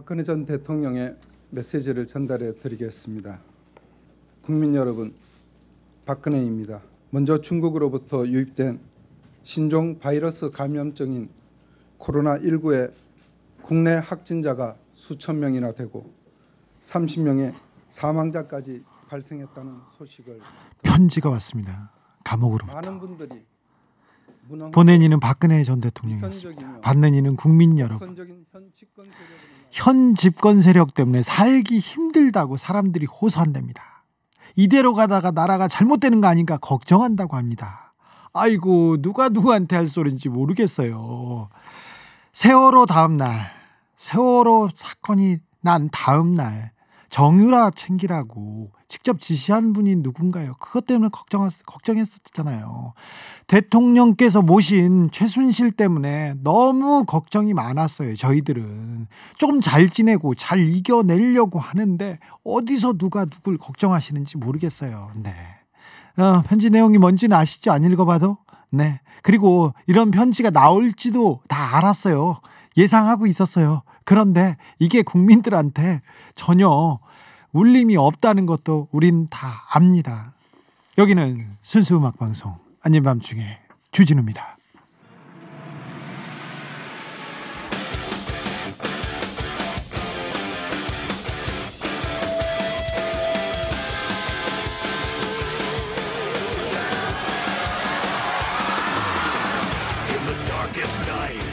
박근혜 전 대통령의 메시지를 전달해 드리겠습니다. 국민 여러분, 박근혜입니다. 먼저 중국으로부터 유입된 신종 바이러스 감염증인 코로나19의 국내 확진자가 수천 명이나 되고 30명의 사망자까지 발생했다는 소식을 편지가 왔습니다. 감옥으로부터. 많은 분들이 보낸 이는 박근혜 전 대통령이었습니다. 받는 이는 국민 여러분. 현 집권 세력 때문에 살기 힘들다고 사람들이 호소한답니다. 이대로 가다가 나라가 잘못되는 거 아닌가 걱정한다고 합니다. 아이고, 누가 누구한테 할 소리인지 모르겠어요. 세월호 다음 날, 세월호 사건이 난 다음 날 정유라 챙기라고 직접 지시한 분이 누군가요? 그것 때문에 걱정했었잖아요. 대통령께서 모신 최순실 때문에 너무 걱정이 많았어요. 저희들은 조금 잘 지내고 잘 이겨내려고 하는데 어디서 누가 누굴 걱정하시는지 모르겠어요. 네. 편지 내용이 뭔지는 아시죠? 안 읽어봐도? 네. 그리고 이런 편지가 나올지도 다 알았어요. 예상하고 있었어요. 그런데 이게 국민들한테 전혀 울림이 없다는 것도 우린 다 압니다. 여기는 순수 음악 방송 아닌 밤중에 주진우입니다.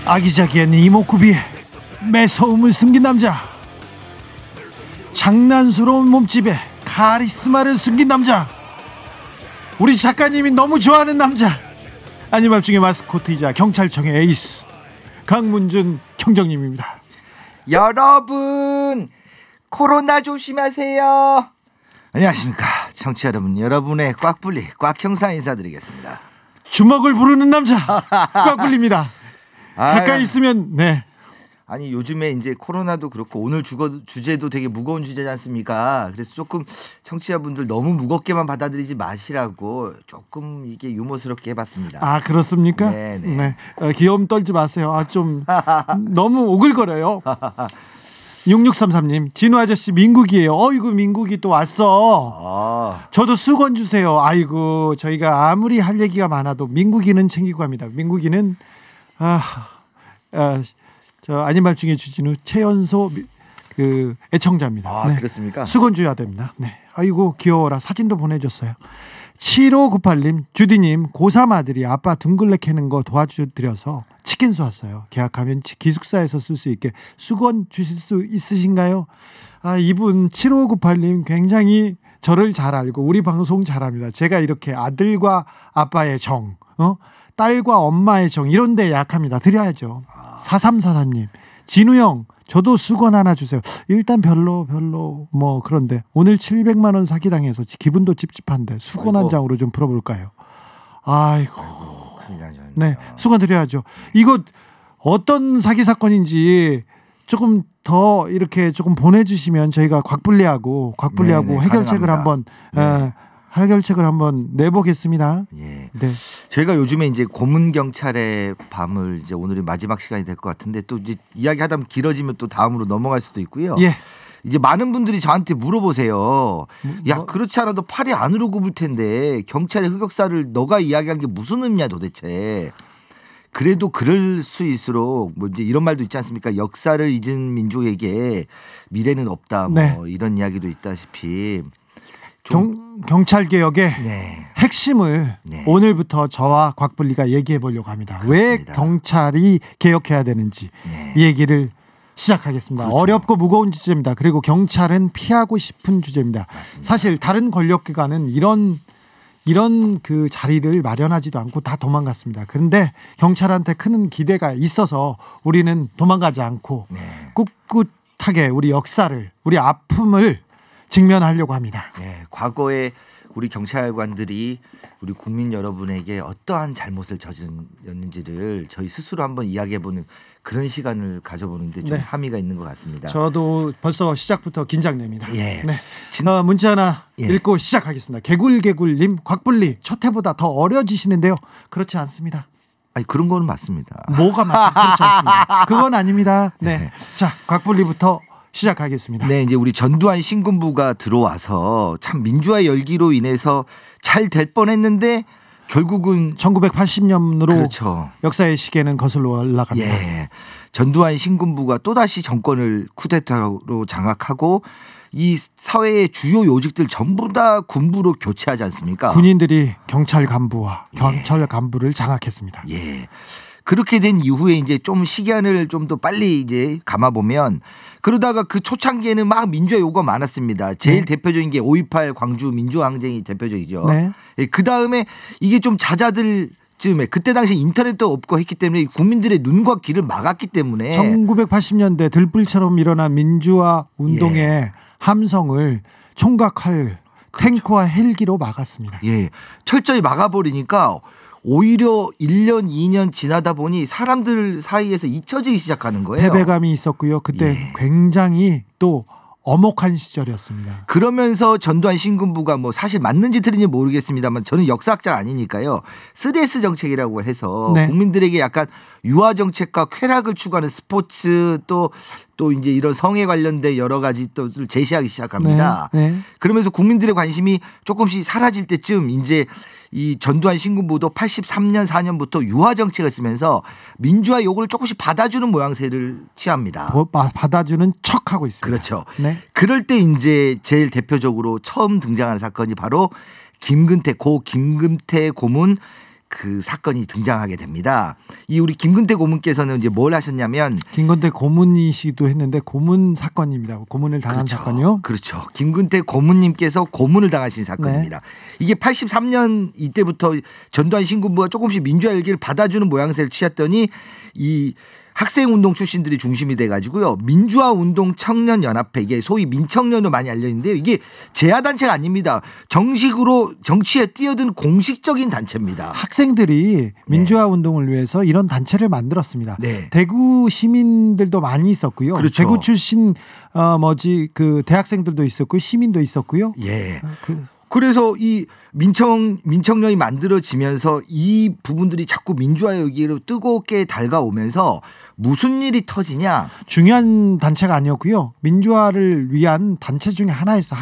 아기자기한 이목구비에 매서움을 숨긴 남자, 장난스러운 몸집에 카리스마를 숨긴 남자, 우리 작가님이 너무 좋아하는 남자, 아닌 밤중에 마스코트이자 경찰청의 에이스 강문준 경정님입니다. 여러분, 코로나 조심하세요. 안녕하십니까 청취자 여러분, 여러분의 꽉불리 꽉형사 인사드리겠습니다. 주먹을 부르는 남자 꽉불리입니다. 가까이 있으면 네. 아니 요즘에 이제 코로나도 그렇고 오늘 주제도 되게 무거운 주제지 않습니까? 그래서 조금 청취자분들 너무 무겁게만 받아들이지 마시라고 조금 이게 유머스럽게 해봤습니다. 아, 그렇습니까? 네네. 네. 귀여움 떨지 마세요. 좀 너무 오글거려요. 6633님, 진우 아저씨 민국이에요. 어이구, 민국이 또 왔어. 저도 수건 주세요. 아이고, 저희가 아무리 할 얘기가 많아도 민국이는 챙기고 합니다. 민국이는 저 아닌 밤중에 주진우 최연소 그 애청자입니다. 네. 그렇습니까? 수건 줘야 됩니다. 네. 아이고, 귀여워라. 사진도 보내줬어요. 7598님, 주디님, 고3 아들이 아빠 둥글레 캐는 거 도와드려서 치킨 쏘았어요. 계약하면 기숙사에서 쓸 수 있게 수건 주실 수 있으신가요? 이분 7598님 굉장히 저를 잘 알고 우리 방송 잘합니다. 제가 이렇게 아들과 아빠의 정, 딸과 엄마의 정, 이런 데 약합니다. 드려야죠. 4344님, 진우 형, 저도 수건 하나 주세요. 일단 별로 뭐 그런데 오늘 700만 원 사기당해서 기분도 찝찝한데 수건 한 장으로 좀 풀어볼까요? 아이고. 네, 수건 드려야죠. 이거 어떤 사기 사건인지 조금 더 이렇게 조금 보내주시면 저희가 곽불리하고 해결책을 한번 해결책을 한번 내보겠습니다. 예. 네. 저희가 요즘에 이제 고문 경찰의 밤을 이제 오늘이 마지막 시간이 될 것 같은데 또 이제 이야기하다 보면 길어지면 또 다음으로 넘어갈 수도 있고요. 예. 이제 많은 분들이 저한테 물어보세요. 야, 그렇지 않아도 팔이 안으로 굽을 텐데 경찰의 흑역사를 너가 이야기한 게 무슨 의미야 도대체. 그래도 그럴 수 있을수록 뭐 이제 이런 말도 있지 않습니까? 역사를 잊은 민족에게 미래는 없다. 뭐 네. 이런 이야기도 있다시피. 경찰 개혁의 네. 핵심을 네. 오늘부터 저와 곽불리가 얘기해 보려고 합니다. 그렇습니다. 왜 경찰이 개혁해야 되는지 네. 이 얘기를 시작하겠습니다. 그렇죠. 어렵고 무거운 주제입니다. 그리고 경찰은 피하고 싶은 주제입니다. 맞습니다. 사실 다른 권력기관은 이런 그 자리를 마련하지도 않고 다 도망갔습니다. 그런데 경찰한테 큰 기대가 있어서 우리는 도망가지 않고 네. 꿋꿋하게 우리 역사를, 우리 아픔을 직면하려고 합니다. 네, 과거에 우리 경찰관들이 우리 국민 여러분에게 어떠한 잘못을 저질렀는지를 저희 스스로 한번 이야기해보는 그런 시간을 가져보는데 좀 네. 함의가 있는 것 같습니다. 저도 벌써 시작부터 긴장됩니다. 예. 네. 문자 하나 예. 읽고 시작하겠습니다. 개굴개굴님, 곽불리 첫 해보다 더 어려지시는데요. 그렇지 않습니다. 아니 그런 거는 맞습니다. 뭐가 그렇지 않습니다. 그건 아닙니다. 네. 네. 자, 곽불리부터 시작하겠습니다. 네, 이제 우리 전두환 신군부가 들어와서 참 민주화 열기로 인해서 잘 될 뻔했는데 결국은 1980년으로 그렇죠. 역사의 시계는 거슬러 올라갑니다. 예, 전두환 신군부가 또다시 정권을 쿠데타로 장악하고 이 사회의 주요 요직들 전부 다 군부로 교체하지 않습니까? 군인들이 경찰 간부와 경찰 간부를 장악했습니다. 예. 그렇게 된 이후에 이제 좀 시간을 좀 더 빨리 이제 감아보면 그러다가 그 초창기에는 막 민주화 요구가 많았습니다. 제일 대표적인 게 5.18 광주 민주항쟁이 대표적이죠. 네. 예, 그 다음에 이게 좀 잦아들 즈음에 그때 당시 인터넷도 없고 했기 때문에 국민들의 눈과 귀를 막았기 때문에 1980년대 들불처럼 일어난 민주화 운동의 함성을 총각할 탱크와 헬기로 막았습니다. 예, 철저히 막아버리니까 오히려 1년, 2년 지나다 보니 사람들 사이에서 잊혀지기 시작하는 거예요. 패배감이 있었고요. 그때 굉장히 또 엄혹한 시절이었습니다. 그러면서 전두환 신군부가 뭐 사실 맞는지 틀린지 모르겠습니다만 저는 역사학자 아니니까요. 3S 정책이라고 해서 네. 국민들에게 약간 유아 정책과 쾌락을 추구하는 스포츠 또 이제 이런 성에 관련된 여러 가지 또 제시하기 시작합니다. 네. 그러면서 국민들의 관심이 조금씩 사라질 때쯤 이제 이 전두환 신군부도 83년 4년부터 유화 정책을 쓰면서 민주화 요구를 조금씩 받아주는 모양새를 취합니다. 받아주는 척하고 있습니다. 그렇죠. 네. 그럴 때 이제 제일 대표적으로 처음 등장하는 사건이 바로 김근태 고문 그 사건이 등장하게 됩니다. 이 우리 김근태 고문께서는 이제 뭘 하셨냐면 김근태 고문이시기도 했는데 고문 사건입니다. 고문을 당한 그렇죠. 사건이요. 그렇죠. 김근태 고문님께서 고문을 당하신 사건입니다. 네. 이게 83년 이때부터 전두환 신군부가 조금씩 민주화 열기를 받아주는 모양새를 취했더니 이 학생운동 출신들이 중심이 돼가지고요. 민주화운동 청년연합회 이게 소위 민청년으로 많이 알려있는데요. 이게 재하단체가 아닙니다. 정식으로 정치에 뛰어든 공식적인 단체입니다. 학생들이 민주화 운동을 위해서 이런 단체를 만들었습니다. 네. 대구 시민들도 많이 있었고요. 그렇죠. 대구 출신 그 대학생들도 있었고 시민도 있었고요. 예. 그래서 이 민청년이 만들어지면서 이 부분들이 자꾸 민주화 열기로 뜨겁게 달가오면서 무슨 일이 터지냐. 중요한 단체가 아니었고요. 민주화를 위한 단체 중에 하나였어.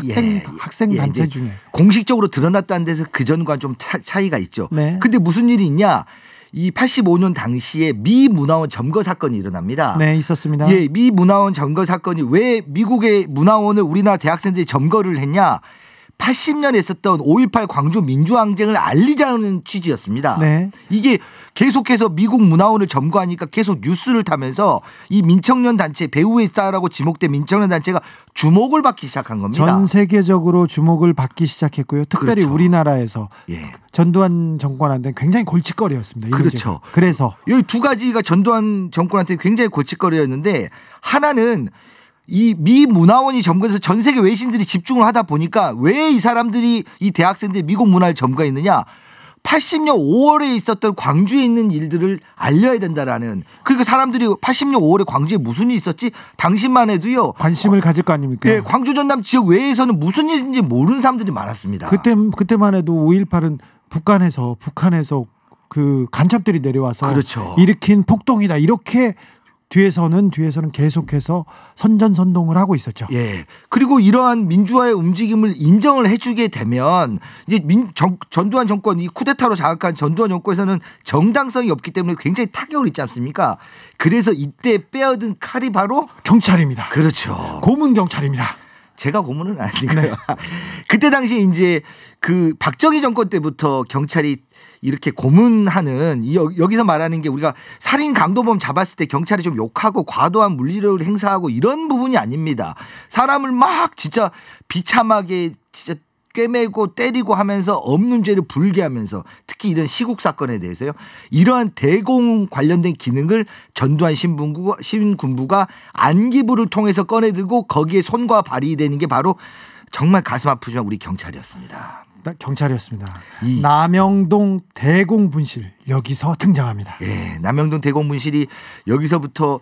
학생 단체 중에. 공식적으로 드러났다는 데서 그전과 좀 차이가 있죠. 네. 근데 무슨 일이 있냐. 이 85년 당시에 미 문화원 점거 사건이 일어납니다. 네, 있었습니다. 예, 미 문화원 점거 사건이 왜 미국의 문화원을 우리나라 대학생들이 점거를 했냐. 80년에 있었던 5.18 광주 민주항쟁을 알리자는 취지였습니다. 네. 이게 계속해서 미국 문화원을 점거하니까 계속 뉴스를 타면서 이 민청년 단체 배후에 있다라고 지목된 민청년 단체가 주목을 받기 시작한 겁니다. 전 세계적으로 주목을 받기 시작했고요. 특별히 그렇죠. 우리나라에서 예. 전두환 정권한테는 굉장히 골칫거리였습니다. 그렇죠. 그래서 여기 두 가지가 전두환 정권한테 굉장히 골칫거리였는데 하나는 이 미 문화원이 점거해서 전 세계 외신들이 집중을 하다 보니까 왜 이 사람들이 이 대학생들이 미국 문화를 점거했느냐. 80년 5월에 있었던 광주에 있는 일들을 알려야 된다라는. 그러니까 사람들이 80년 5월에 광주에 무슨 일이 있었지? 당신만 해도요. 관심을 가질 거 아닙니까? 예, 광주 전남 지역 외에서는 무슨 일인지 모르는 사람들이 많았습니다. 그때만 해도 5.18은 북한에서 그 간첩들이 내려와서 그렇죠. 일으킨 폭동이다. 이렇게 뒤에서는 계속해서 선전선동을 하고 있었죠. 예. 그리고 이러한 민주화의 움직임을 인정을 해주게 되면 이제 전두환 정권 이 쿠데타로 장악한 전두환 정권에서는 정당성이 없기 때문에 굉장히 타격을 입지 않습니까? 그래서 이때 빼앗은 칼이 바로 경찰입니다. 그렇죠. 고문 경찰입니다. 제가 고문은 아니니까요. 네. 그때 당시 이제 그 박정희 정권 때부터 경찰이 이렇게 고문하는 여기서 말하는 게 우리가 살인 강도범 잡았을 때 경찰이 좀 욕하고 과도한 물리력을 행사하고 이런 부분이 아닙니다. 사람을 막 진짜 비참하게 진짜 꿰매고 때리고 하면서 없는 죄를 불게 하면서 특히 이런 시국 사건에 대해서요. 이러한 대공 관련된 기능을 전두환 신군부가 안기부를 통해서 꺼내들고 거기에 손과 발이 되는 게 바로 정말 가슴 아프지만 우리 경찰이었습니다. 경찰이었습니다. 남영동 대공분실 여기서 등장합니다. 예, 남영동 대공분실이 여기서부터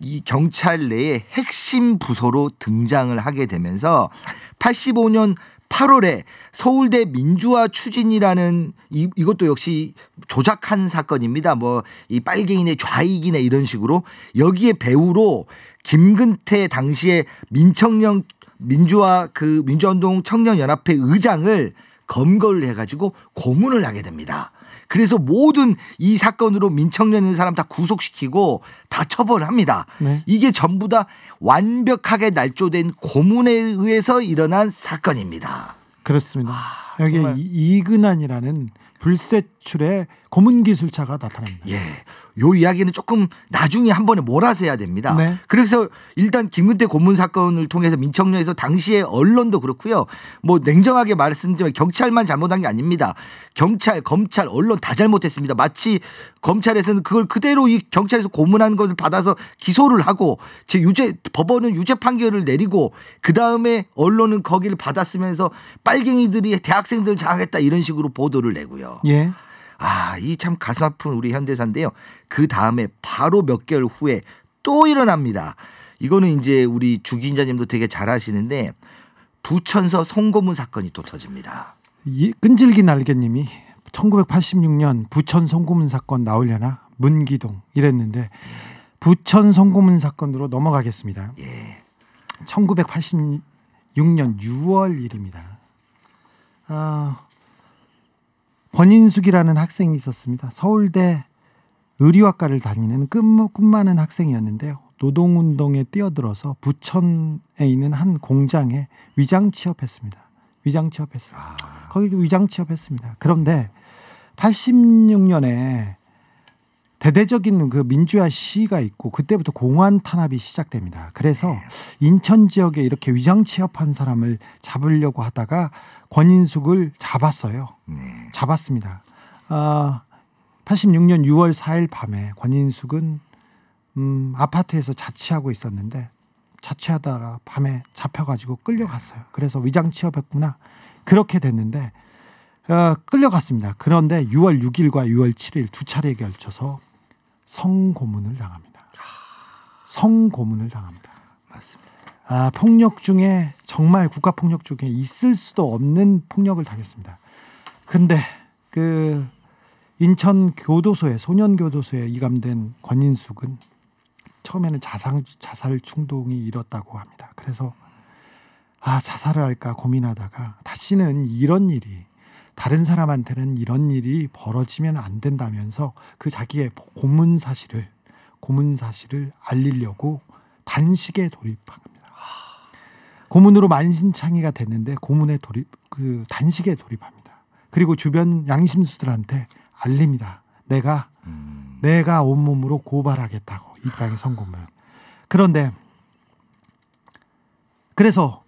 이 경찰 내의 핵심 부서로 등장을 하게 되면서 85년 8월에 서울대 민주화 추진이라는 이것도 역시 조작한 사건입니다. 뭐 이 빨갱이네 좌익이네 이런 식으로 여기에 배우로 김근태 당시에 민주화운동 청년연합회 의장을 검거를 해가지고 고문을 하게 됩니다. 그래서 모든 이 사건으로 민청년 있는 사람 다 구속시키고 다 처벌합니다. 네. 이게 전부 다 완벽하게 날조된 고문에 의해서 일어난 사건입니다. 그렇습니다. 여기에 정말. 이근환이라는 불세출의 고문 기술자가 나타납니다. 예. 요 이야기는 조금 나중에 한 번에 몰아서 해야 됩니다. 네. 그래서 일단 김근태 고문 사건을 통해서 민청년에서 당시에 언론도 그렇고요. 뭐 냉정하게 말씀드리면 경찰만 잘못한 게 아닙니다. 경찰, 검찰, 언론 다 잘못했습니다. 마치 검찰에서는 그걸 그대로 이 경찰에서 고문한 것을 받아서 기소를 하고 법원은 유죄 판결을 내리고 그다음에 언론은 거기를 받았으면서 빨갱이들이 대학생들을 장악했다 이런 식으로 보도를 내고요. 예. 이 참 가슴 아픈 우리 현대사인데요. 그 다음에 바로 몇 개월 후에 또 일어납니다. 이거는 이제 우리 주 기자님도 되게 잘 아시는데 부천서 성고문 사건이 또 터집니다. 끈질긴 날개님이 1986년 부천 성고문 사건 나오려나 문기동 이랬는데 부천 성고문 사건으로 넘어가겠습니다. 예. 1986년 6월 1일입니다. 권인숙이라는 학생이 있었습니다. 서울대 의류학과를 다니는 꿈 많은 학생이었는데요. 노동운동에 뛰어들어서 부천에 있는 한 공장에 위장 취업했습니다. 거기 위장 취업했습니다. 그런데 86년에 대대적인 그 민주화 시위가 있고 그때부터 공안 탄압이 시작됩니다. 그래서 인천 지역에 이렇게 위장 취업한 사람을 잡으려고 하다가 권인숙을 잡았어요. 잡았습니다. 86년 6월 4일 밤에 권인숙은 아파트에서 자취하고 있었는데 자취하다가 밤에 잡혀가지고 끌려갔어요. 그래서 위장 취업했구나 그렇게 됐는데 끌려갔습니다. 그런데 6월 6일과 6월 7일 두 차례에 걸쳐서 성고문을 당합니다. 맞습니다. 폭력 중에 정말 국가폭력 중에 있을 수도 없는 폭력을 당했습니다. 근데 그 인천 교도소에 소년교도소에 이감된 권인숙은 처음에는 자살 충동이 일었다고 합니다. 그래서 자살을 할까 고민하다가 다시는 이런 일이 다른 사람한테는 이런 일이 벌어지면 안 된다면서 그 자기의 고문 사실을 알리려고 단식에 돌입합니다. 고문으로 만신창이가 됐는데 단식에 돌입합니다. 그리고 주변 양심수들한테 알립니다. 내가 온몸으로 고발하겠다고 이 땅의 성고문. 그런데 그래서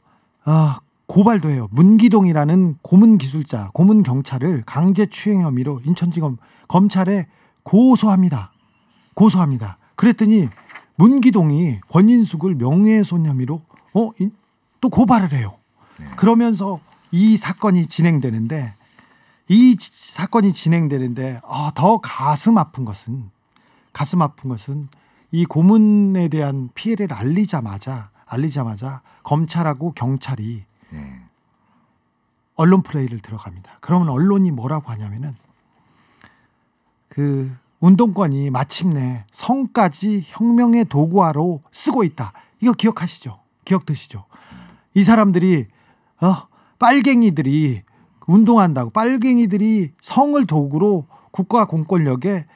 고발도 해요. 문기동이라는 고문 기술자, 고문 경찰을 강제추행 혐의로 인천지검 검찰에 고소합니다. 그랬더니 문기동이 권인숙을 명예훼손 혐의로 또 고발을 해요. 그러면서 이 사건이 진행되는데 더 가슴 아픈 것은 이 고문에 대한 피해를 알리자마자 검찰하고 경찰이 언론 플레이를 들어갑니다. 그러면 언론이 뭐라고 하냐면은 그 운동권이 마침내 성까지 혁명의 도구화로 쓰고 있다. 이거 기억하시죠? 기억드시죠? 이 사람들이 빨갱이들이 운동한다고 빨갱이들이 성을 도구로 국가 공권력에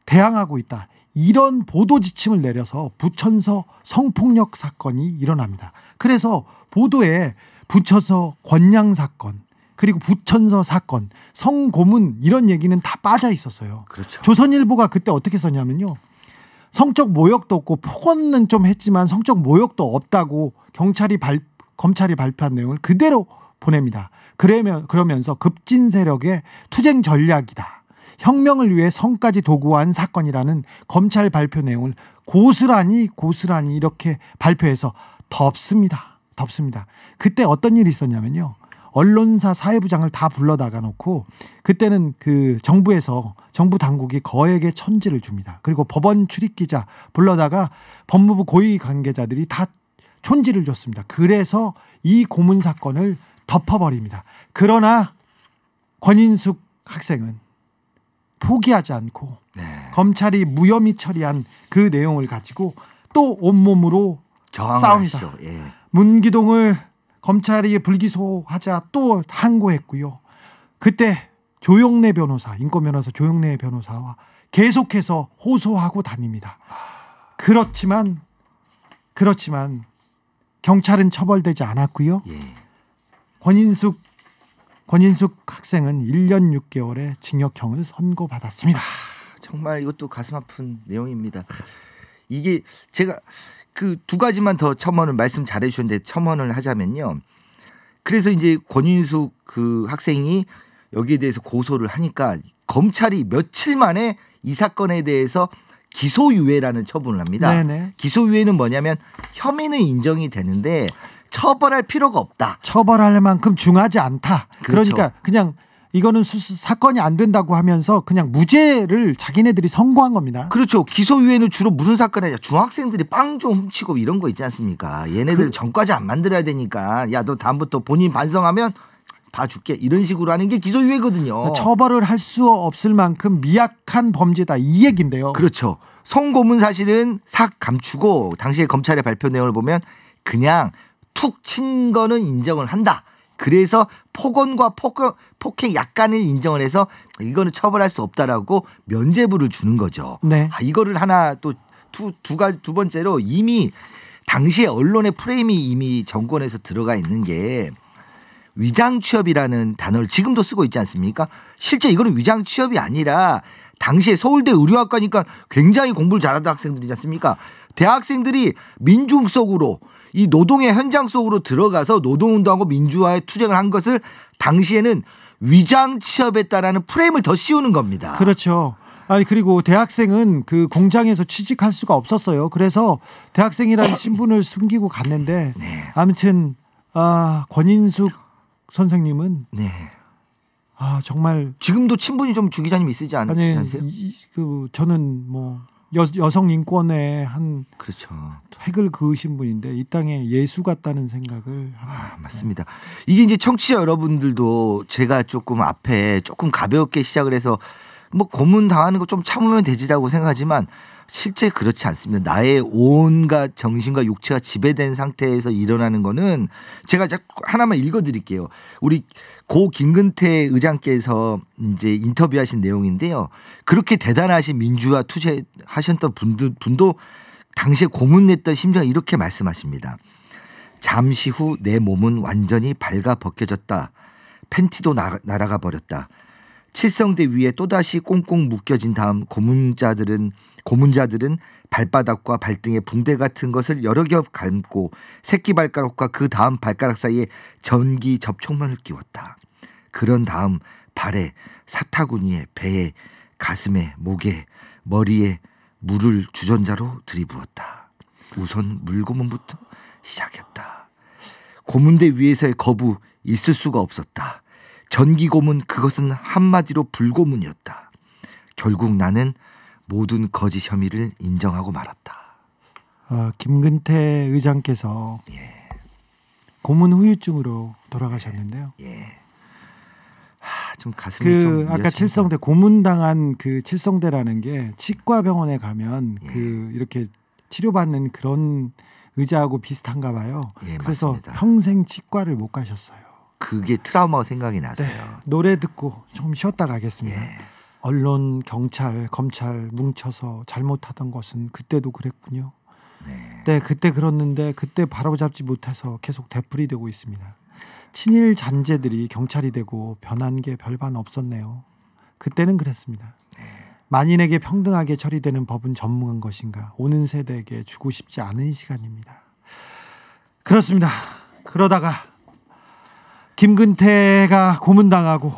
대항하고 있다. 이런 보도 지침을 내려서 부천서 성폭력 사건이 일어납니다. 그래서 보도에 부천서 권양 사건 그리고 부천서 사건 성고문 이런 얘기는 다 빠져 있었어요. 그렇죠. 조선일보가 그때 어떻게 썼냐면요. 성적 모욕도 없고 폭언은 좀 했지만 성적 모욕도 없다고 검찰이 발표한 내용을 그대로 보냅니다. 그러면서 급진 세력의 투쟁 전략이다. 혁명을 위해 성까지 도구화한 사건이라는 검찰 발표 내용을 고스란히 이렇게 발표해서 덮습니다. 그때 어떤 일이 있었냐면요. 언론사 사회부장을 다 불러다가 놓고 그때는 그 정부 당국이 거액의 천지를 줍니다. 그리고 법원 출입기자 불러다가 법무부 고위 관계자들이 다 촌지를 줬습니다. 그래서 이 고문 사건을 덮어버립니다. 그러나 권인숙 학생은 포기하지 않고 검찰이 무혐의 처리한 그 내용을 가지고 또 온몸으로 저항을 싸웁니다. 하시죠. 예. 문기동을 검찰이 불기소하자 또 항고했고요. 그때 조영래 변호사, 인권 변호사 조영래 변호사와 계속해서 호소하고 다닙니다. 그렇지만 경찰은 처벌되지 않았고요. 예. 권인숙 학생은 1년 6개월의 징역형을 선고받았습니다. 정말 이것도 가슴 아픈 내용입니다. 이게 제가 그 두 가지만 더 첨언을 말씀 잘해 주셨는데 첨언을 하자면요. 그래서 이제 권인숙 그 학생이 여기에 대해서 고소를 하니까 검찰이 며칠 만에 이 사건에 대해서 기소유예라는 처분을 합니다. 네네. 기소유예는 뭐냐면 혐의는 인정이 되는데 처벌할 필요가 없다. 처벌할 만큼 중하지 않다. 그렇죠. 그러니까 그냥 이거는 사건이 안 된다고 하면서 그냥 무죄를 자기네들이 선고한 겁니다. 그렇죠. 기소유예는 주로 무슨 사건이냐. 중학생들이 빵 좀 훔치고 이런 거 있지 않습니까. 얘네들 전과자 안 만들어야 되니까 야 너 다음부터 본인 반성하면 봐줄게 이런 식으로 하는 게 기소유예거든요. 처벌을 할 수 없을 만큼 미약한 범죄다 이 얘기인데요. 그렇죠. 성고문 사실은 싹 감추고 당시에 검찰의 발표 내용을 보면 그냥 툭 친 거는 인정을 한다. 그래서 폭언과 폭행 약간은 인정을 해서 이거는 처벌할 수 없다라고 면죄부를 주는 거죠. 네. 이거를 하나 또 두 번째로 이미 당시에 언론의 프레임이 이미 정권에서 들어가 있는 게 위장 취업이라는 단어를 지금도 쓰고 있지 않습니까? 실제 이거는 위장 취업이 아니라 당시에 서울대 의료학과니까 굉장히 공부를 잘하던 학생들이지 않습니까? 대학생들이 민중 속으로 이 노동의 현장 속으로 들어가서 노동운동하고 민주화에 투쟁을 한 것을 당시에는 위장 취업했다라는 프레임을 더 씌우는 겁니다. 그렇죠. 아니 그리고 대학생은 그 공장에서 취직할 수가 없었어요. 그래서 대학생이라는 신분을 숨기고 갔는데 네. 아무튼 권인숙 선생님은 네. 정말 지금도 친분이 좀 주 기자님 있으지 않으세요? 저는 뭐 여성 인권에 한 그렇죠. 획을 그으신 분인데 이 땅에 예수 같다는 생각을 합니다. 맞습니다. 이게 이제 청취자 여러분들도 제가 조금 앞에 조금 가볍게 시작을 해서 뭐 고문 당하는 거 좀 참으면 되지라고 생각하지만 실제 그렇지 않습니다. 나의 온갖 정신과 육체가 지배된 상태에서 일어나는 거는 제가 하나만 읽어드릴게요. 우리 고 김근태 의장께서 이제 인터뷰하신 내용인데요. 그렇게 대단하신 민주화 투쟁하셨던 분도 당시에 고문냈던 심정을 이렇게 말씀하십니다. 잠시 후 내 몸은 완전히 발가 벗겨졌다. 팬티도 날아가 버렸다. 칠성대 위에 또다시 꽁꽁 묶여진 다음 고문자들은 발바닥과 발등에 붕대 같은 것을 여러 겹 감고 새끼발가락과 그 다음 발가락 사이에 전기 접촉면을 끼웠다. 그런 다음 발에, 사타구니에, 배에, 가슴에, 목에, 머리에 물을 주전자로 들이부었다. 우선 물고문부터 시작했다. 고문대 위에서의 거부 있을 수가 없었다. 전기고문 그것은 한마디로 불고문이었다. 결국 나는 모든 거짓 혐의를 인정하고 말았다. 김근태 의장께서 고문 후유증으로 돌아가셨는데요. 좀 가슴이 좀 아까 칠성대 고문당한 그 칠성대라는 게 치과병원에 가면 그 이렇게 치료받는 그런 의자하고 비슷한가 봐요. 그래서 맞습니다. 평생 치과를 못 가셨어요. 그게 트라우마가 생각이 나서요. 네, 노래 듣고 좀 쉬었다 가겠습니다. 언론, 경찰, 검찰 뭉쳐서 잘못하던 것은 그때도 그랬군요. 네, 그때 그랬는데 그때 바로잡지 못해서 계속 되풀이되고 있습니다. 친일 잔재들이 경찰이 되고 변한 게 별반 없었네요. 그때는 그랬습니다. 만인에게 평등하게 처리되는 법은 전무한 것인가? 오는 세대에게 주고 싶지 않은 시간입니다. 그렇습니다. 그러다가 김근태가 고문당하고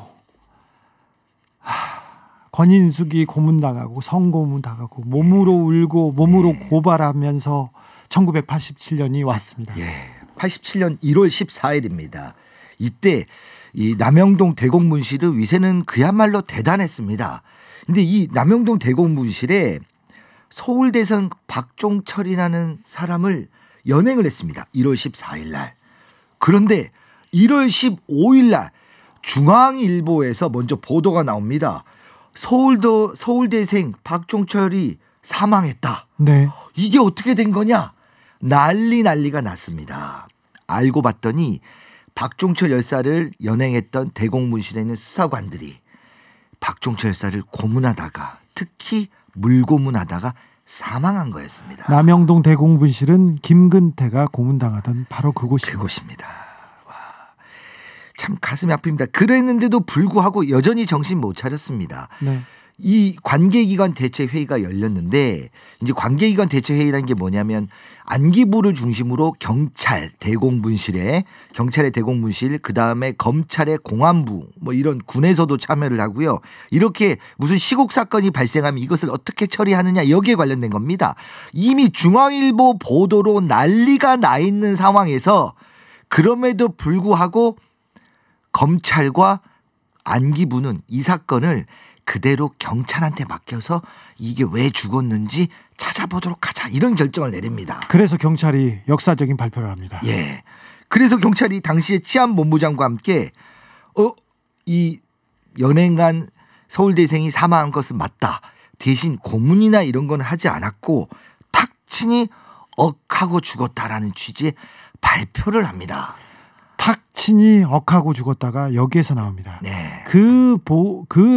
권인숙이 고문당하고 성고문당하고 몸으로 울고 몸으로 고발하면서 1987년이 왔습니다. 87년 1월 14일입니다. 이때 이 남영동 대공문실의 위세는 그야말로 대단했습니다. 근데 이 남영동 대공문실에 서울대생 박종철이라는 사람을 연행을 했습니다. 1월 14일 날. 그런데 1월 15일 날 중앙일보에서 먼저 보도가 나옵니다. 서울대생 박종철이 사망했다. 네. 이게 어떻게 된 거냐? 난리가 났습니다. 알고 봤더니 박종철 열사를 연행했던 대공분실에 있는 수사관들이 박종철 열사를 고문하다가 특히 물고문하다가 사망한 거였습니다. 남영동 대공분실은 김근태가 고문당하던 바로 그곳입니다. 그곳입니다. 와, 참 가슴이 아픕니다. 그랬는데도 불구하고 여전히 정신 못 차렸습니다. 네. 이 관계기관 대책회의가 열렸는데 이제 관계기관 대책회의라는 게 뭐냐면 안기부를 중심으로 경찰 대공분실에 경찰의 대공분실 그다음에 검찰의 공안부 뭐 이런 군에서도 참여를 하고요. 이렇게 무슨 시국 사건이 발생하면 이것을 어떻게 처리하느냐 여기에 관련된 겁니다. 이미 중앙일보 보도로 난리가 나 있는 상황에서 그럼에도 불구하고 검찰과 안기부는 이 사건을 그대로 경찰한테 맡겨서 이게 왜 죽었는지 찾아보도록 하자 이런 결정을 내립니다. 그래서 경찰이 역사적인 발표를 합니다. 예. 그래서 경찰이 당시에 치안본부장과 함께 이 연행한 서울대생이 사망한 것은 맞다. 대신 고문이나 이런 건 하지 않았고 탁친이 억하고 죽었다라는 취지의 발표를 합니다. 탁친이 억하고 죽었다가 여기에서 나옵니다. 네. 그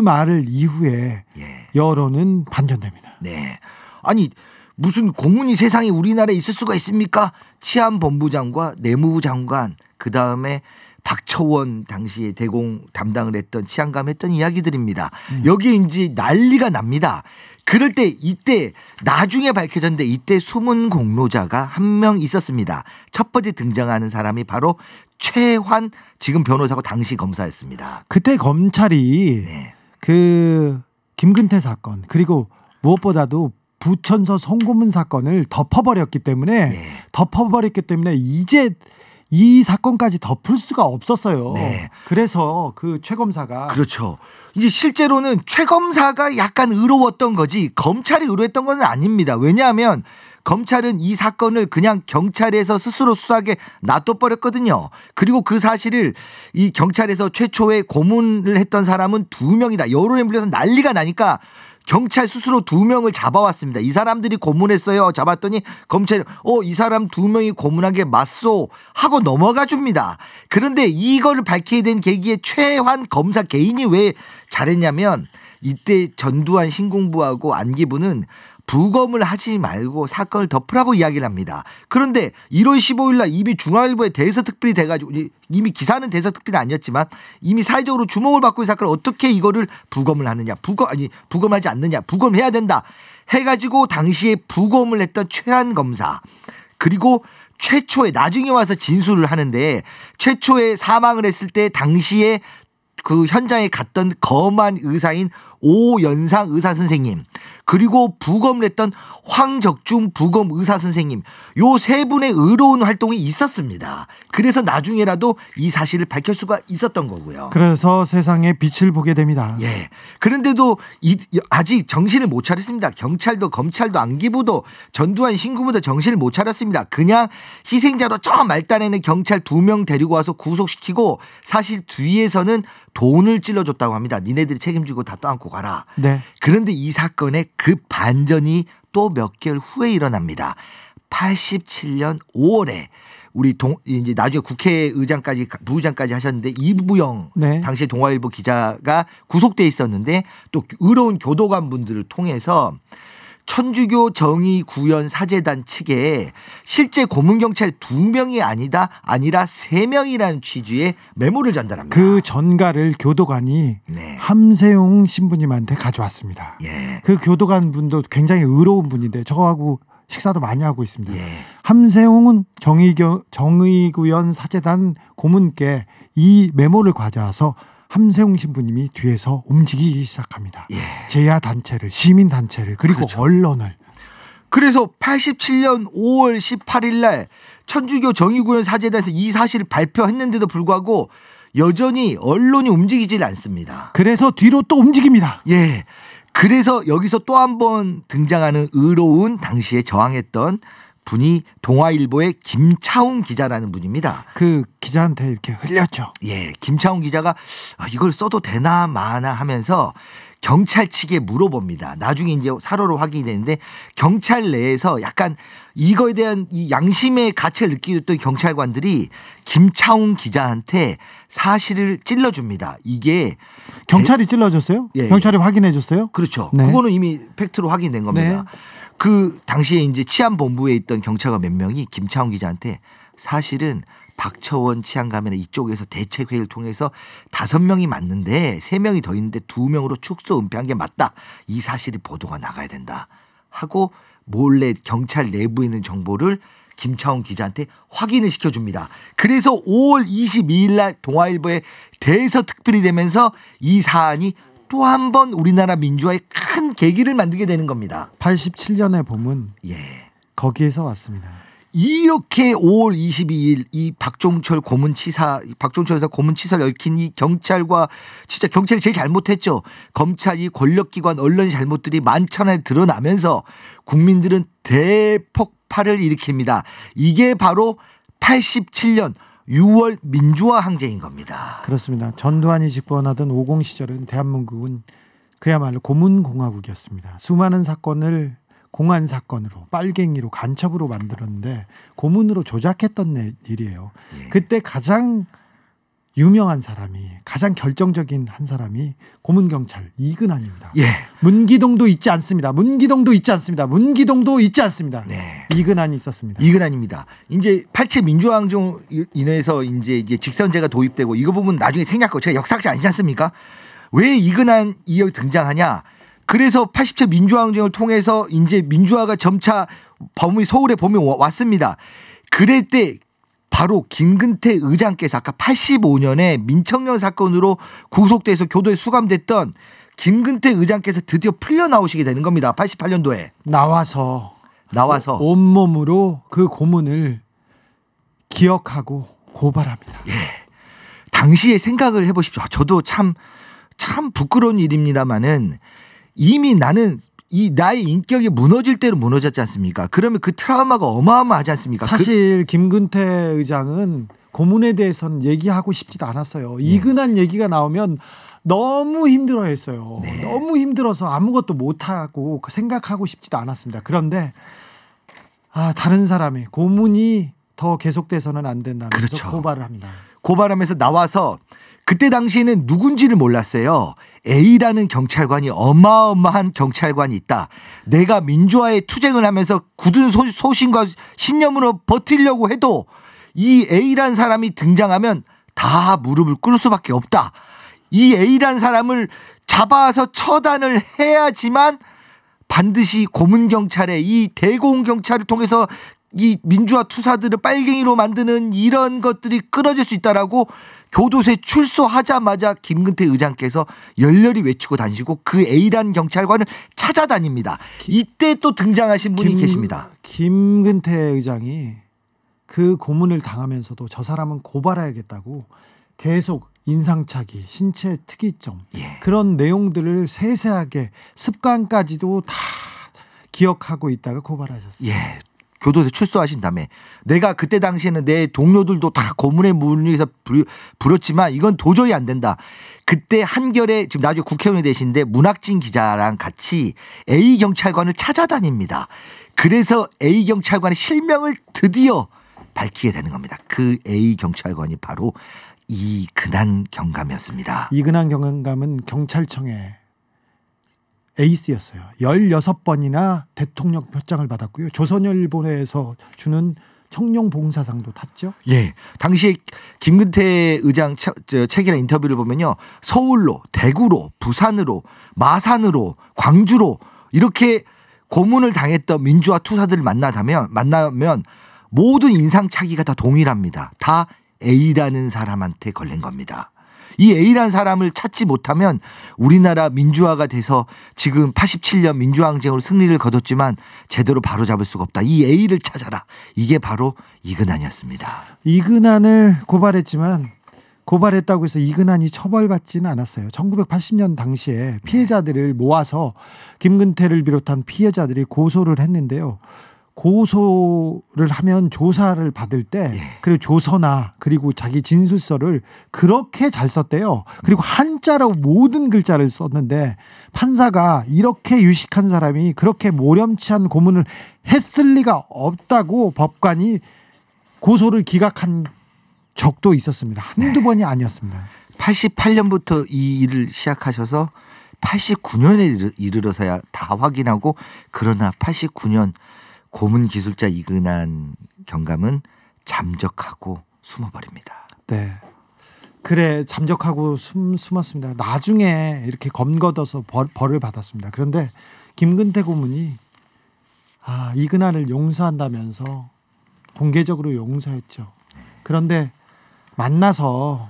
말을 이후에 예. 여론은 반전됩니다. 네. 아니 무슨 고문이 세상에 우리나라에 있을 수가 있습니까? 치안본부장과 내무부 장관 그다음에 박처원 당시에 대공 담당을 했던 치안감 했던 이야기들입니다. 여기에 이제 난리가 납니다. 그럴 때 이때 나중에 밝혀졌는데 이때 숨은 공로자가 한 명 있었습니다. 첫 번째 등장하는 사람이 바로 최환 지금 변호사고 당시 검사였습니다. 그때 검찰이 네. 그 김근태 사건 그리고 무엇보다도 부천서 송고문 사건을 덮어버렸기 때문에 이제 이 사건까지 덮을 수가 없었어요. 네. 그래서 그 최 검사가 그렇죠. 이제 실제로는 최 검사가 약간 의로웠던 거지 검찰이 의로했던 건 아닙니다. 왜냐하면 검찰은 이 사건을 그냥 경찰에서 스스로 수사하게 놔둬버렸거든요. 그리고 그 사실을 이 경찰에서 최초에 고문을 했던 사람은 2명이다. 여론에 물려서 난리가 나니까 경찰 스스로 2명을 잡아왔습니다. 이 사람들이 고문했어요. 잡았더니 검찰이 이 사람 2명이 고문한 게 맞소 하고 넘어가 줍니다. 그런데 이거를 밝히게 된 계기에 최환 검사 개인이 왜 잘했냐면 이때 전두환 신공부하고 안기부는 부검을 하지 말고 사건을 덮으라고 이야기를 합니다. 그런데 1월 15일 날 이미 중앙일보에 대서특필이 돼가지고 이미 기사는 대서특필이 아니었지만 이미 사회적으로 주목을 받고 이 사건을 어떻게 이거를 부검을 하느냐 부검하지 않느냐 부검해야 된다 해가지고 당시에 부검을 했던 최한 검사 그리고 최초에 나중에 와서 진술을 하는데 최초에 사망을 했을 때 당시에 그 현장에 갔던 검안 의사인 오연상 의사 선생님 그리고 부검을 했던 황적중 부검 의사 선생님 요 세 분의 의로운 활동이 있었습니다. 그래서 나중에라도 이 사실을 밝힐 수가 있었던 거고요. 그래서 세상에 빛을 보게 됩니다. 예. 그런데도 아직 정신을 못 차렸습니다. 경찰도 검찰도 안기부도 전두환 신구부도 정신을 못 차렸습니다. 그냥 희생자로 저 말단에는 경찰 2명 데리고 와서 구속시키고 사실 뒤에서는 돈을 찔러줬다고 합니다. 니네들이 책임지고 다 떠안고 가라. 네. 그런데 이 사건의 그 반전이 또 몇 개월 후에 일어납니다. 87년 5월에 우리 이제 나중에 국회의장까지 부의장까지 하셨는데 이부영 네. 당시 동아일보 기자가 구속돼 있었는데 또 의로운 교도관 분들을 통해서 천주교 정의구현 사재단 측에 실제 고문경찰 2명이 아니라 3명이라는 취지의 메모를 전달합니다. 그 전가를 교도관이 네. 함세웅 신부님한테 가져왔습니다. 예. 그 교도관 분도 굉장히 의로운 분인데 저하고 식사도 많이 하고 있습니다. 예. 함세웅은 정의구현 사재단 고문께 이 메모를 가져와서 함세웅 신부님이 뒤에서 움직이기 시작합니다. 예. 제야 단체를, 시민 단체를 그리고 그렇죠. 언론을. 그래서 87년 5월 18일 날 천주교 정의구현 사재단에서 이 사실을 발표했는데도 불구하고 여전히 언론이 움직이질 않습니다. 그래서 뒤로 또 움직입니다. 예. 그래서 여기서 또 한 번 등장하는 의로운 당시에 저항했던 분이 동아일보의 김차훈 기자라는 분입니다. 그 기자한테 이렇게 흘렸죠. 예, 김차훈 기자가 이걸 써도 되나 마나 하면서 경찰 측에 물어봅니다. 나중에 이제 사로로 확인이 되는데 경찰 내에서 약간 이거에 대한 이 양심의 가책을 느끼고 있던 경찰관들이 김차훈 기자한테 사실을 찔러줍니다. 이게 경찰이 찔러줬어요? 예, 경찰이 확인해줬어요? 그렇죠. 네. 그거는 이미 팩트로 확인된 겁니다. 네. 그 당시에 이제 치안본부에 있던 경찰관 몇 명이 김차훈 기자한테 사실은 박처원 치안감이나 이쪽에서 대책회의를 통해서 5명이 맞는데 3명이 더 있는데 2명으로 축소 은폐한 게 맞다. 이 사실이 보도가 나가야 된다. 하고 몰래 경찰 내부에 있는 정보를 김차훈 기자한테 확인을 시켜줍니다. 그래서 5월 22일 날 동아일보에 대서특필이 되면서 이 사안이 또 한 번 우리나라 민주화의 큰 계기를 만들게 되는 겁니다. 87년에 보면 예. 거기에서 왔습니다. 이렇게 5월 22일 이 박종철 여사 고문치사를 얽힌 이 경찰과 진짜 경찰이 제일 잘못했죠. 검찰이 권력기관 언론의 잘못들이 만천하에 드러나면서 국민들은 대폭발을 일으킵니다. 이게 바로 87년 6월 민주화 항쟁인 겁니다. 그렇습니다. 전두환이 집권하던 50 시절은 대한민국은 그야말로 고문공화국이었습니다. 수많은 사건을 공안 사건으로 빨갱이로 간첩으로 만들었는데 고문으로 조작했던 일이에요. 예. 그때 가장 유명한 사람이 가장 결정적인 한 사람이 고문경찰 이근한입니다. 예. 문기동도 있지 않습니다. 문기동도 있지 않습니다. 문기동도 있지 않습니다. 네. 이근한이 있었습니다. 이근한입니다. 이제 87 민주화항쟁 인해서 이제 직선제가 도입되고 이거 보면 나중에 생략 거 제가 역사학자 아니지 않습니까? 왜 이근한 이 등장하냐? 그래서 87 민주화항쟁을 통해서 이제 민주화가 점차 서울에 범위 왔습니다. 그럴 때 바로 김근태 의장께서 아까 85년에 민청년 사건으로 구속돼서 교도에 수감됐던 김근태 의장께서 드디어 풀려 나오시게 되는 겁니다. 88년도에 나와서 온몸으로 그 고문을 기억하고 고발합니다. 예. 당시에 생각을 해보십시오. 저도 참 부끄러운 일입니다만은 이미 나는 나의 인격이 무너질 대로 무너졌지 않습니까? 그러면 그 트라우마가 어마어마하지 않습니까? 사실 김근태 의장은 고문에 대해서는 얘기하고 싶지도 않았어요. 이근한 얘기가 나오면 너무 힘들어했어요. 네. 너무 힘들어서 아무것도 못하고 생각하고 싶지도 않았습니다. 그런데 다른 사람이 고문이 더 계속돼서는 안 된다면서 그렇죠. 고발을 합니다. 고발하면서 나와서 그때 당시에는 누군지를 몰랐어요. A라는 경찰관이 어마어마한 경찰관이 있다. 내가 민주화에 투쟁을 하면서 굳은 소신과 신념으로 버티려고 해도 이 A라는 사람이 등장하면 다 무릎을 꿇을 수밖에 없다. 이 A라는 사람을 잡아서 처단을 해야지만 반드시 고문경찰의 이 대공경찰을 통해서 이 민주화 투사들을 빨갱이로 만드는 이런 것들이 끊어질 수 있다라고 교도소에 출소하자마자 김근태 의장께서 열렬히 외치고 다니시고 그 A라는 경찰관을 찾아다닙니다. 이때 또 등장하신 분이 계십니다. 김근태 의장이 그 고문을 당하면서도 저 사람은 고발해야겠다고 계속 인상착의, 신체 특이점 그런 내용들을 세세하게 습관까지도 다 기억하고 있다가 고발하셨어요. 예. 교도소에 출소하신 다음에 내가 그때 당시에는 내 동료들도 다 고문의 문의에서 불었지만 이건 도저히 안 된다. 그때 한겨레 지금 나중에 국회의원이 되신데 문학진 기자랑 같이 A 경찰관을 찾아다닙니다. 그래서 A 경찰관의 실명을 드디어 밝히게 되는 겁니다. 그 A 경찰관이 바로 이근한 경감이었습니다. 이근한 경감은 경찰청에 에이스였어요. 16번이나 대통령 표창을 받았고요. 조선일보에서 주는 청룡봉사상도 탔죠. 예, 당시에 김근태 의장 책이나 인터뷰를 보면요. 서울로, 대구로, 부산으로, 마산으로, 광주로 이렇게 고문을 당했던 민주화 투사들을 만나면 모든 인상착의가 다 동일합니다. 다 A라는 사람한테 걸린 겁니다. 이 A라는 사람을 찾지 못하면 우리나라 민주화가 돼서 지금 87년 민주항쟁으로 승리를 거뒀지만 제대로 바로잡을 수가 없다. 이 A를 찾아라. 이게 바로 이근한이었습니다. 이근한을 고발했지만 고발했다고 해서 이근한이 처벌받지는 않았어요. 1980년 당시에 피해자들을 모아서 김근태를 비롯한 피해자들이 고소를 했는데요. 고소를 하면 조사를 받을 때 그리고 조서나 그리고 자기 진술서를 그렇게 잘 썼대요. 그리고 한자로 모든 글자를 썼는데 판사가 이렇게 유식한 사람이 그렇게 모렴치한 고문을 했을 리가 없다고 법관이 고소를 기각한 적도 있었습니다. 한두 번이 아니었습니다. 88년부터 이 일을 시작하셔서 89년에 이르러서야 다 확인하고 그러나 89년 고문 기술자 이근한 경감은 잠적하고 숨어버립니다. 네. 그래 잠적하고 숨었습니다. 나중에 이렇게 검거둬서 벌을 받았습니다. 그런데 김근태 고문이 이근한을 용서한다면서 공개적으로 용서했죠. 그런데 만나서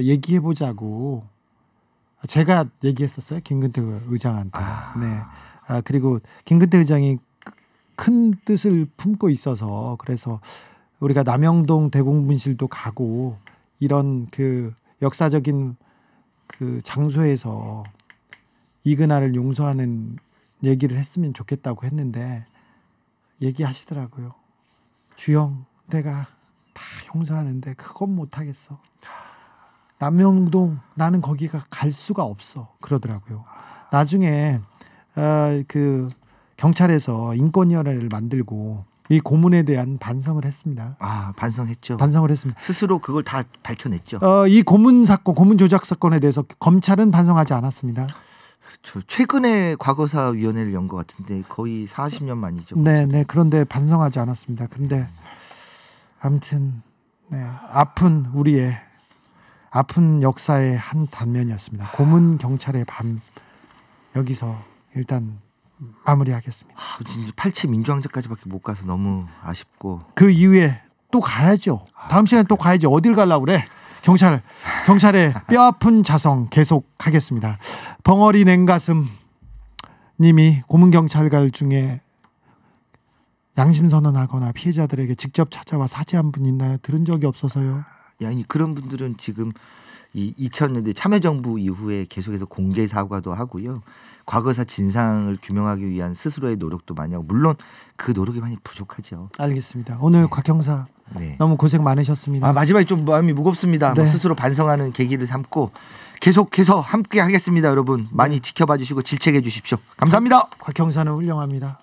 얘기해보자고 제가 얘기했었어요. 김근태 의장한테. 네. 그리고 김근태 의장이 큰 뜻을 품고 있어서 그래서 우리가 남영동 대공분실도 가고 이런 그 역사적인 그 장소에서 이근한을 용서하는 얘기를 했으면 좋겠다고 했는데 얘기하시더라고요. 주영, 내가 다 용서하는데 그건 못하겠어. 남영동 나는 거기가 갈 수가 없어. 그러더라고요. 나중에 그 경찰에서 인권위원회를 만들고 이 고문에 대한 반성을 했습니다. 반성했죠. 반성을 했습니다. 스스로 그걸 다 밝혀냈죠. 이 고문 사건, 고문 조작 사건에 대해서 검찰은 반성하지 않았습니다. 그렇죠. 최근에 과거사위원회를 연 것 같은데 거의 40년 만이죠. 네. 그런데 반성하지 않았습니다. 그런데 아무튼 아픈 우리의 아픈 역사의 한 단면이었습니다. 고문 경찰의 밤 여기서 일단 마무리하겠습니다. 87 민주항쟁까지밖에 못 가서 너무 아쉽고 그 이후에 또 가야죠. 다음 시간에 또 가야지. 어딜 가려고 그래? 경찰의 뼈아픈 자성 계속하겠습니다. 벙어리 냉가슴 님이 고문경찰관 중에 양심선언하거나 피해자들에게 직접 찾아와 사죄한 분 있나요? 들은 적이 없어서요. 그런 분들은 지금 이 2000년대 참여정부 이후에 계속해서 공개 사과도 하고요. 과거사 진상을 규명하기 위한 스스로의 노력도 많이 하고 물론 그 노력이 많이 부족하죠. 알겠습니다. 오늘 곽 형사 너무 고생 많으셨습니다. 마지막에 좀 마음이 무겁습니다. 스스로 반성하는 계기를 삼고 계속해서 함께 하겠습니다. 여러분 많이 지켜봐 주시고 질책해 주십시오. 감사합니다. 곽 형사는 훌륭합니다.